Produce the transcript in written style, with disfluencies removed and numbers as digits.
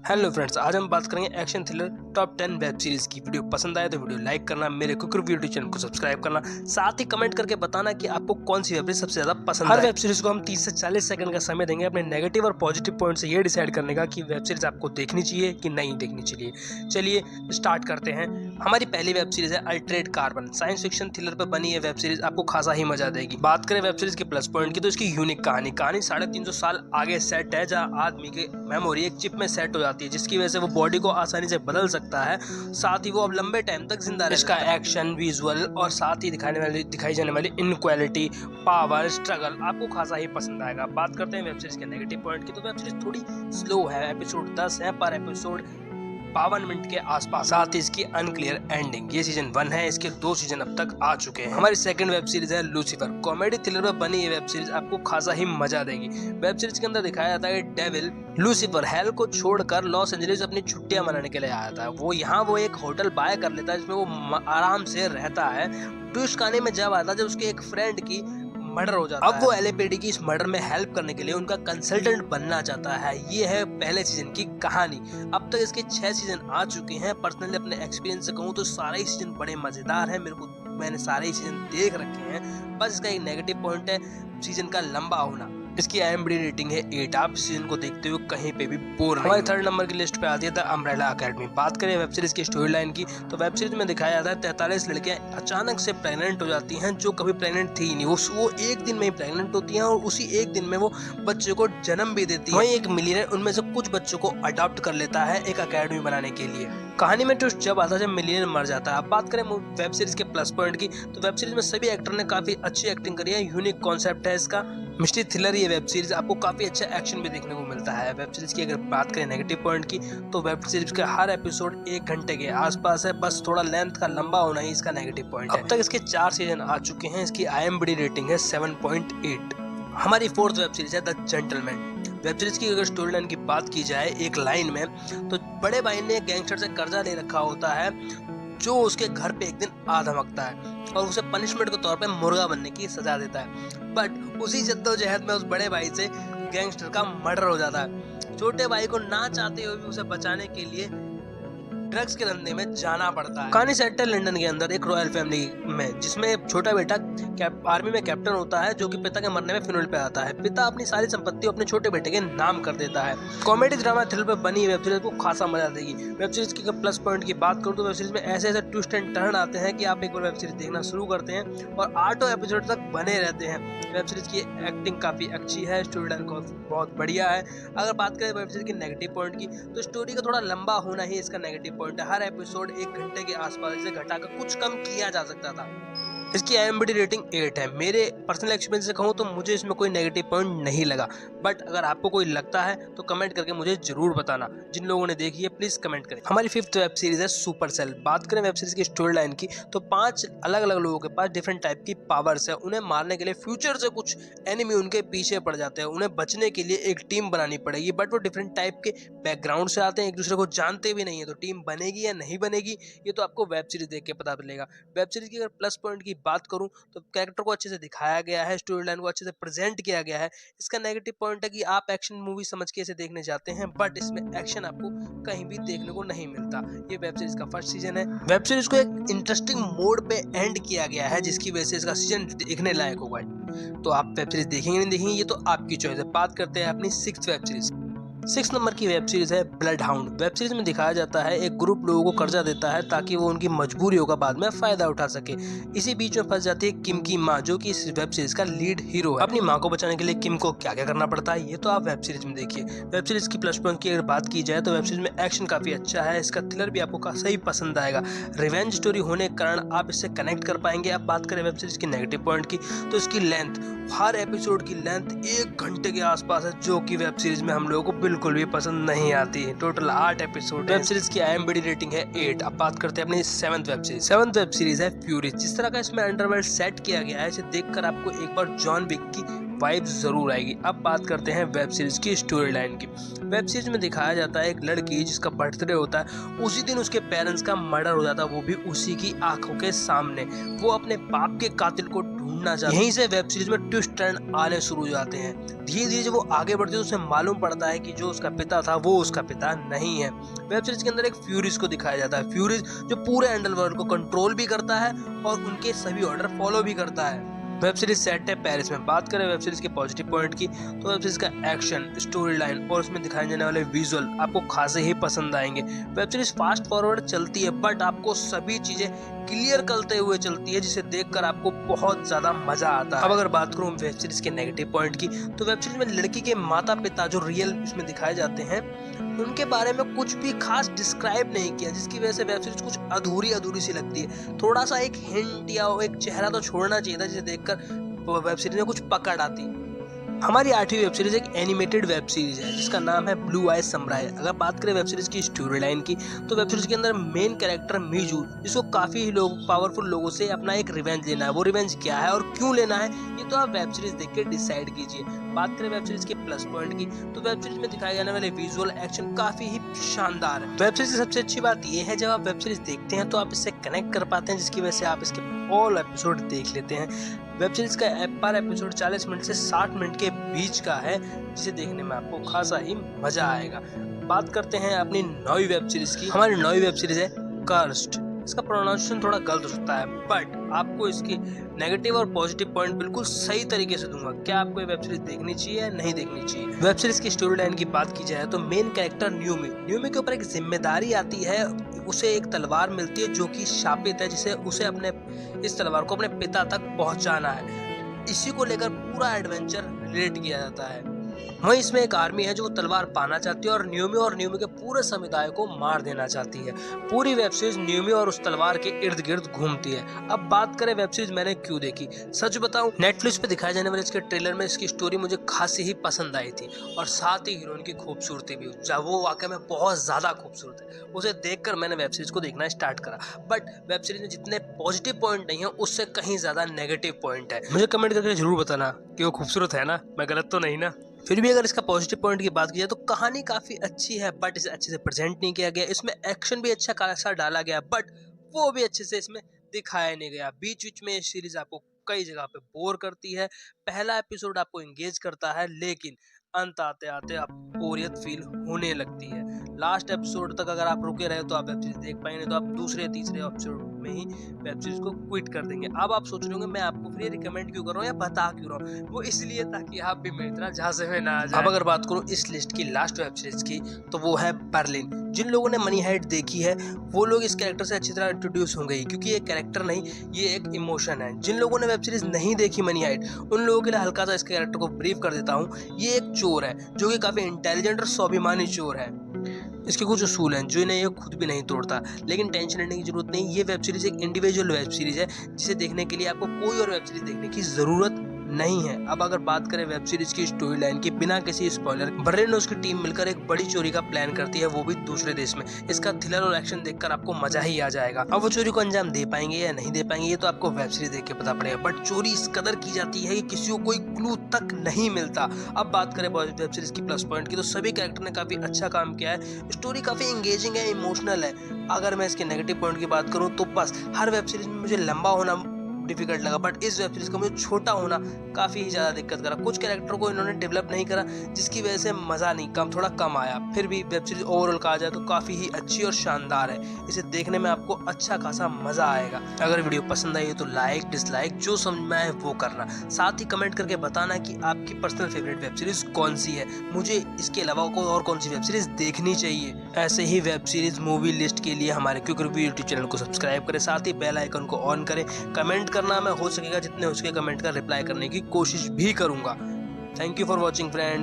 Hello friends, आज हम बात करेंगे action thriller top 10 web series की। वीडियो पसंद आए तो वीडियो लाइक करना, मेरे कुकर यूट्यूब चैनल को सब्सक्राइब करना, साथ ही कमेंट करके बताना कि आपको कौन सी वेब सीरीज सबसे ज्यादा पसंद है। हर वेब सीरीज को हम 30 से 40 सेकंड का समय देंगे अपने नेगेटिव और पॉजिटिव पॉइंट से ये डिसाइड करने का कि वेब सीरीज आपको देखनी चाहिए कि नहीं देखनी चाहिए। चलिए स्टार्ट करते हैं। हमारी पहली वेब सीरीज है alternate carbon. Science fiction thriller पर बनी ये वेब सीरीज आपको खासा ही मजा देगी। बात करें वेब सीरीज के प्लस पॉइंट की तो इसकी यूनिक कहानी 350 साल आगे सेट है, जहां आदमी की मेमोरी एक चिप में सेट हो जाती है, जिसकी वजह से वो बॉडी को आसानी से बदल सकता है, साथ ही वो अब लंबे टाइम तक जिंदा रह सकता है। इसका एक्शन, विजुअल और साथ ही दिखाई जाने वाली इनक्वालिटी, पावर, स्ट्रगल आपको खासा ही पसंद आएगा। बात करते हैं वेब सीरीज के नेगेटिव पॉइंट की तो वेब सीरीज थोड़ी स्लो है। एपिसोड 10 है, पर एपिसोड 52 मिनट के आसपास। साथ ही इसकी अनक्लियर एंडिंग। ये सीजन 1 है, इसके 2 सीजन अब तक आ चुके हैं। हमारी सेकंड वेब सीरीज है लूसीफर। कॉमेडी थ्रिलर पर बनी ये वेब सीरीज आपको खासा ही मजा देगी। वेब सीरीज के अंदर दिखाया जाता है कि डेविल लूसीफर हेल को छोड़कर लॉस एंजलिस अपनी छुट्टियां मनाने के लिए आया था। वो एक होटल बाय कर लेता है जिसमें वो आराम से रहता है। ट्विस्ट कहानी में जब आता है जब उसके एक फ्रेंड की मर्डर हो जाता है। अब वो एलएपीडी की इस मर्डर में हेल्प करने के लिए उनका कंसल्टेंट बनना चाहता है। ये है पहले सीजन की कहानी। अब तक इसके 6 सीजन आ चुके हैं। पर्सनली अपने एक्सपीरियंस से कहूँ तो सारे ही सीजन बड़े मजेदार हैं। मैंने सारे ही सीजन देख रखे हैं। बस इसका एक नेगेटिव पॉइंट है सीजन का लंबा होना। इसकी IMDb रेटिंग है 8। आप सीजन को देखते हुए कहीं पे भी बोर नहीं। हमारी थर्ड नंबर की लिस्ट पे आती है द अम्ब्रेला अकेडमी। बात करें वेब सीरीज की स्टोरी लाइन की तो वेब सीरीज में दिखाया जाता है 43 लड़कियां अचानक से प्रेग्नेंट हो जाती हैं, जो कभी प्रेग्नेंट थी ही नहीं। वो एक दिन में ही प्रेग्नेंट होती हैं और उसी एक दिन में वो बच्चे को जन्म भी देती है। वहीं एक मिलियनर उनमें से कुछ बच्चों को अडॉप्ट कर लेता है एक अकेडमी बनाने के लिए। कहानी में ट्विस्ट जब आता है जब मिलियनर मर जाता है। अब बात करें वेब सीरीज के प्लस पॉइंट की तो वेब सीरीज में सभी एक्टर ने काफी अच्छी एक्टिंग करी है। यूनिक कॉन्सेप्ट है इसका। मिस्ट्री थ्रिलर ये वेब सीरीज आपको काफी अच्छा एक्शन भी देखने को मिलता है। वेब सीरीज की अगर बात करें नेगेटिव पॉइंट की तो वेब सीरीज का हर एपिसोड 1 घंटे के आसपास है। बस थोड़ा लेंथ का लंबा होना ही इसका नेगेटिव पॉइंट है। अब तक इसके 4 सीजन आ चुके हैं। इसकी IMDb रेटिंग है 7.8। हमारी फोर्थ वेब सीरीज है द जेंटलमैन। वेब सीरीज की अगर स्टोरी लाइन की बात की जाए एक लाइन में तो बड़े भाई ने गैंगस्टर से कर्जा ले रखा होता है, जो उसके घर पे एक दिन आ धमकता है और उसे पनिशमेंट के तौर पे मुर्गा बनने की सजा देता है। बट उसी जद्दोजहद में उस बड़े भाई से गैंगस्टर का मर्डर हो जाता है। छोटे भाई को ना चाहते हुए भी उसे बचाने के लिए ड्रग्स के धंधे में जाना पड़ता है। कहानी सेट है लंदन के अंदर एक रॉयल फैमिली में, जिसमें छोटा बेटा आर्मी में कैप्टन होता है, जो कि पिता के मरने में फ्यूनरल पे आता है। पिता अपनी सारी संपत्ति अपने छोटे बेटे के नाम कर देता है। कॉमेडी ड्रामा थ्रिलर पर बनी वेब सीरीज को खासा मजा देगी। वेब सीरीज की प्लस पॉइंट की बात करूँ तो वेब सीरीज में ऐसे ट्विस्ट एंड टर्न आते हैं कि आप एक बार वेब सीरीज देखना शुरू करते हैं और 8 एपिसोड तक बने रहते हैं। वेब सीरीज की एक्टिंग काफी अच्छी है, स्टोरी लाइन बहुत बढ़िया है। अगर बात करें वेब सीरीज के नेगेटिव पॉइंट की तो स्टोरी का थोड़ा लंबा होना ही इसका नेगेटिव पॉइंट है। हर एपिसोड 1 घंटे के आसपास से घटाकर कुछ कम किया जा सकता था। इसकी IMDb रेटिंग 8 है। मेरे पर्सनल एक्सपीरियंस से कहूँ तो मुझे इसमें कोई नेगेटिव पॉइंट नहीं लगा। बट अगर आपको कोई लगता है तो कमेंट करके मुझे जरूर बताना। जिन लोगों ने देखी है प्लीज कमेंट करें। हमारी फिफ्थ वेब सीरीज है सुपरसेल। बात करें वेब सीरीज की स्टोरी लाइन की तो 5 अलग अलग लोगों के पास डिफरेंट टाइप की पावर्स है। उन्हें मारने के लिए फ्यूचर से कुछ एनिमी उनके पीछे पड़ जाते हैं। उन्हें बचने के लिए एक टीम बनानी पड़ेगी, बट वो डिफरेंट टाइप के बैकग्राउंड से आते हैं, एक दूसरे को जानते भी नहीं है। तो टीम बनेगी या नहीं बनेगी ये तो आपको वेब सीरीज देख के पता चलेगा। वेब सीरीज की अगर प्लस पॉइंट की बात करूं तो कैरेक्टर को अच्छे से दिखाया गया है, स्टोरी लाइन को अच्छे से प्रेजेंट किया गया है। इसका नेगेटिव पॉइंट है कि आप एक्शन मूवी समझ के इसे देखने जाते हैं, बट इसमें एक्शन आपको कहीं भी देखने को नहीं मिलता। ये वेब सीरीज का फर्स्ट सीजन है। वेब सीरीज को एक इंटरेस्टिंग मोड पे एंड किया गया है, जिसकी वजह से इसका सीजन देखने लायक होगा। तो आप वेब सीरीज देखेंगे नहीं देखेंगे ये तो आपकी चॉइस है। बात करते हैं अपनी 6th वेब सीरीज। 6 नंबर की वेब सीरीज है ब्लड हाउंड। वेब सीरीज में दिखाया जाता है एक ग्रुप लोगों को कर्जा देता है ताकि वो उनकी मजबूरियों का बाद में फायदा उठा सके। इसी बीच में फंस जाती है किम की माँ, जो कि इस वेब सीरीज का लीड हीरो है। अपनी माँ को बचाने के लिए किम को क्या क्या करना पड़ता है ये तो आप वेब सीरीज में देखिए। वेब सीरीज की प्लस पॉइंट की अगर बात की जाए तो वेब सीरीज में एक्शन काफी अच्छा है। इसका थ्रिलर भी आपको सही पसंद आएगा। रिवेंज स्टोरी होने के कारण आप इससे कनेक्ट कर पाएंगे। अब बात करें वेब सीरीज की नेगेटिव पॉइंट की तो इसकी लेंथ, हर एपिसोड की लेंथ 1 घंटे के आसपास है, जो कि वेब सीरीज में हम लोगों को बिल्कुल भी पसंद नहीं आती है। Total 8 episode. वेब सीरीज की IMDb रेटिंग है 8। अब बात करते हैं अपनी 7th web series. 7th web series है फ्यूरी। जिस तरह का इसमें अंडरवर्ल्ड सेट किया गया है, इसे देखकर आपको एक बार जॉन विक की वाइब जरूर आएगी। अब बात करते हैं वेब सीरीज की स्टोरी लाइन की। वेब सीरीज में दिखाया जाता है एक लड़की जिसका बर्थडे होता है, उसी दिन उसके पेरेंट्स का मर्डर हो जाता है, वो भी उसी की आंखों के सामने। वो अपने बाप के कातिल को ढूंढना चाहती है। यहीं से वेब सीरीज में ट्विस्ट टर्न आने शुरू हो जाते हैं। धीरे धीरे जब वो आगे बढ़ती है तो उसे मालूम पड़ता है कि जो उसका पिता था वो उसका पिता नहीं है। वेब सीरीज के अंदर एक फ्यूरिस को दिखाया जाता है, फ्यूरिस जो पूरे अंडरवर्ल्ड को कंट्रोल भी करता है और उनके सभी ऑर्डर फॉलो भी करता है। वेब सीरीज सेट है पेरिस में। बात करें वेब सीरीज के पॉजिटिव पॉइंट की तो वेब सीरीज का एक्शन, स्टोरी लाइन और उसमें दिखाए जाने वाले विजुअल आपको खासे ही पसंद आएंगे। वेब सीरीज फास्ट फॉरवर्ड चलती है बट आपको सभी चीजें क्लियर करते हुए चलती है, जिसे देखकर आपको बहुत ज्यादा मजा आता है। अब अगर बात करूं वेब सीरीज के नेगेटिव पॉइंट की तो वेब सीरीज में लड़की के माता पिता जो रियल इसमें दिखाए जाते हैं उनके बारे में कुछ भी खास डिस्क्राइब नहीं किया, जिसकी वजह से वेब सीरीज कुछ अधूरी सी लगती है। थोड़ा सा एक हिंट या एक चेहरा तो छोड़ना चाहिए था जिसे देखकर वेब सीरीज में कुछ पकड़ आती। हमारी 8वीं वेब सीरीज एक एनिमेटेड वेब सीरीज है जिसका नाम है ब्लू आइज समुराई। अगर बात करें वेब सीरीज की स्टोरी लाइन की तो वेब सीरीज के अंदर मेन कैरेक्टर मीजू, जिसको काफी लोग पावरफुल लोगों से अपना एक रिवेंज लेना है। वो रिवेंज क्या है और क्यों लेना है ये तो आप वेब सीरीज देख के डिसाइड कीजिए। बात करें वेब सीरीज के प्लस पॉइंट की तो वेब सीरीज में दिखाए जाने वाले विजुअल एक्शन काफी ही शानदार है। वेब सीरीज की सबसे अच्छी बात यह है जब आप वेब सीरीज देखते हैं तो आप इससे कनेक्ट कर पाते हैं, जिसकी वजह से आप इसके ऑल एपिसोड देख लेते हैं। वेब सीरीज का पर एपिसोड 40 मिनट से 60 मिनट के बीच का है, जिसे देखने में आपको खासा ही मजा आएगा। बात करते हैं अपनी 9वीं वेब सीरीज की। हमारी 9वीं वेब सीरीज है कर्स्ड। इसका प्रोनाउंसिएशन थोड़ा गलत हो सकता है बट आपको इसकी नेगेटिव और पॉजिटिव पॉइंट बिल्कुल सही तरीके से दूंगा। क्या आपको ये वेब सीरीज देखनी चाहिए या नहीं देखनी चाहिए। वेब सीरीज की स्टोरी लाइन की बात की जाए तो मेन कैरेक्टर न्यूमी के ऊपर एक जिम्मेदारी आती है। उसे एक तलवार मिलती है जो कि शापित है, जिसे उसे अपने इस तलवार को अपने पिता तक पहुंचाना है। इसी को लेकर पूरा एडवेंचर रिलेट किया जाता है। वहीं इसमें एक आर्मी है जो तलवार पाना चाहती है और न्यूमी के पूरे समुदाय को मार देना चाहती है। पूरी वेब सीरीज न्यूमी और उस तलवार के इर्द गिर्द घूमती है। अब बात करें वेब सीरीज मैंने क्यों देखी, सच बताऊं नेटफ्लिक्स पे दिखाए जाने वाले इसके ट्रेलर में इसकी स्टोरी मुझे खासी ही पसंद आई थी और साथ ही हीरोइन की खूबसूरती भी, जब वो वाकई में बहुत ज्यादा खूबसूरत है। उसे देखकर मैंने वेब सीरीज को देखना स्टार्ट करा बट वेब सीरीज में जितने पॉजिटिव पॉइंट नहीं है उससे कहीं ज्यादा नेगेटिव पॉइंट है। मुझे कमेंट करके जरूर बताना कि वो खूबसूरत है ना, मैं गलत तो नहीं ना। फिर भी अगर इसका पॉजिटिव पॉइंट की बात की जाए तो कहानी काफी अच्छी है बट इसे अच्छे से प्रेजेंट नहीं किया गया। इसमें एक्शन भी अच्छा खासा डाला गया बट वो भी अच्छे से इसमें दिखाया नहीं गया। बीच में ये सीरीज आपको कई जगह पे बोर करती है। पहला एपिसोड आपको एंगेज करता है लेकिन अंत आते आते आप बोरियत फील होने लगती है। लास्ट एपिसोड तक अगर आप रुके रहे तो आप वेब सीरीज देख पाएंगे, तो आप दूसरे तीसरे एपिसोड में ही वेब सीरीज को क्विट कर देंगे। अब आप सोच रहे होंगे मैं आपको फिर रिकमेंड क्यों कर रहा हूँ या बता क्यों रहा हूँ, वो इसलिए ताकि आप भी मेरी तरह झांसे में ना आ जाए। अब अगर बात करूँ इस लिस्ट की लास्ट वेब सीरीज की तो वो है बर्लिन। जिन लोगों ने मनी हाइट देखी है वो लोग इस कैरेक्टर से अच्छी तरह इंट्रोड्यूस होंगे, क्योंकि ये कैरेक्टर नहीं ये एक इमोशन है। जिन लोगों ने वेब सीरीज नहीं देखी मनी हाइट उन लोगों के लिए हल्का सा इस कैरेक्टर को ब्रीफ कर देता हूँ। ये एक चोर है जो कि काफी इंटेलिजेंट और स्वाभिमानी चोर है। इसके कुछ उसूल हैं जो इन्हें ये खुद भी नहीं तोड़ता, लेकिन टेंशन लेने की जरूरत नहीं। ये वेब सीरीज एक इंडिविजुअल वेब सीरीज है जिसे देखने के लिए आपको कोई और वेब सीरीज देखने की जरूरत नहीं है। अब अगर बात करें वेब सीरीज की स्टोरी लाइन की बिना किसी स्पॉइलर, बर्लिन और उसकी टीम मिलकर एक बड़ी चोरी का प्लान करती है, वो भी दूसरे देश में। इसका थ्रिलर और एक्शन देखकर आपको मजा ही आ जाएगा। अब वो चोरी को अंजाम दे पाएंगे या नहीं दे पाएंगे ये तो आपको वेब सीरीज देख के पता पड़ेगा, बट चोरी इस कदर की जाती है कि किसी को कोई क्लू तक नहीं मिलता। अब बात करें वेब सीरीज की प्लस पॉइंट की तो सभी कैरेक्टर ने काफी अच्छा काम किया है। स्टोरी काफी एंगेजिंग है, इमोशनल है। अगर मैं इसके नेगेटिव पॉइंट की बात करूँ तो बस हर वेब सीरीज में मुझे लंबा होना डिफिकल्ट लगा, बट इस वेब सीरीज का मुझे छोटा होना काफी ही ज्यादा दिक्कत करा। कुछ कैरेक्टर को इन्होंने डेवलप नहीं करा जिसकी वजह से मजा नहीं थोड़ा कम आया। फिर भी वेब सीरीज ओवरऑल कहा जाए तो काफी ही अच्छी और शानदार है। इसे देखने में आपको अच्छा खासा मजा आएगा। अगर वीडियो पसंद आई तो लाइक डिसलाइक जो समझ में आए वो करना, साथ ही कमेंट करके बताना कि आपकी पर्सनल फेवरेट वेब सीरीज कौन सी है, मुझे इसके अलावा कोई और कौन सी वेब सीरीज देखनी चाहिए। ऐसे ही वेब सीरीज मूवी लिस्ट के लिए हमारे क्विक रिव्यू यूट्यूब चैनल को सब्सक्राइब करें, साथ ही बेल आइकन को ऑन करें। कमेंट करना मैं हो सकेगा जितने उसके कमेंट का रिप्लाई करने की कोशिश भी करूंगा। Thank you for watching friends.